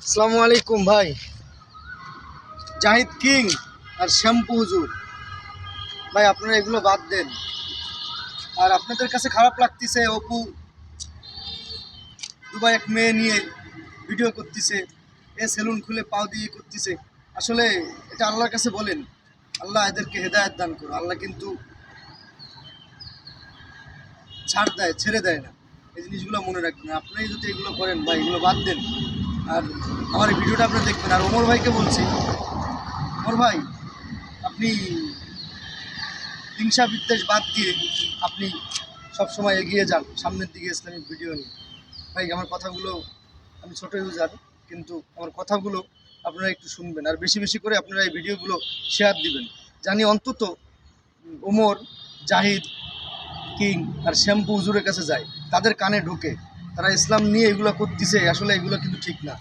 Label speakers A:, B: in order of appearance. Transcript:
A: আসসালামু আলাইকুম ভাই। জাহিদ কিং আর শ্যাম্পু হুজুর ভাই, আপনারা এগুলো বাদ দেন। আর আপনাদের কাছে খারাপ লাগতেছে, অপু দুবাই এক মেয়ে নিয়ে ভিডিও করতেছে, এ সেলুন খুলে পাও দিয়ে করতেছে। আসলে এটা আল্লাহর কাছে বলেন, আল্লাহ এদেরকে হেদায়েত দান করো। আল্লাহ কিন্তু ছাড় দেয়, ছেড়ে দেয় না। এই জিনিসগুলো মনে রাখবেন। আপনারাই যদি এগুলো করেন ভাই, এগুলো বাদ দেন। আর আমার এই ভিডিওটা আপনারা দেখবেন। আর ওমর ভাইকে বলছি, ওমর ভাই, আপনি হিংসা বিদ্বেষ বাদ দিয়ে আপনি সবসময় এগিয়ে যান সামনের দিকে ইসলামিক ভিডিও নিয়ে। ভাই, আমার কথাগুলো, আমি ছোটো ইউজার, কিন্তু আমার কথাগুলো আপনারা একটু শুনবেন। আর বেশি বেশি করে আপনারা এই ভিডিওগুলো শেয়ার দিবেন, জানি অন্তত ওমর, জাহিদ কিং আর শ্যাম্পু হুজুরের কাছে যায়, তাদের কানে ঢুকে। তারা ইসলাম নিয়ে এগুলো করতেছে, আসলে এগুলো কিন্তু ঠিক না।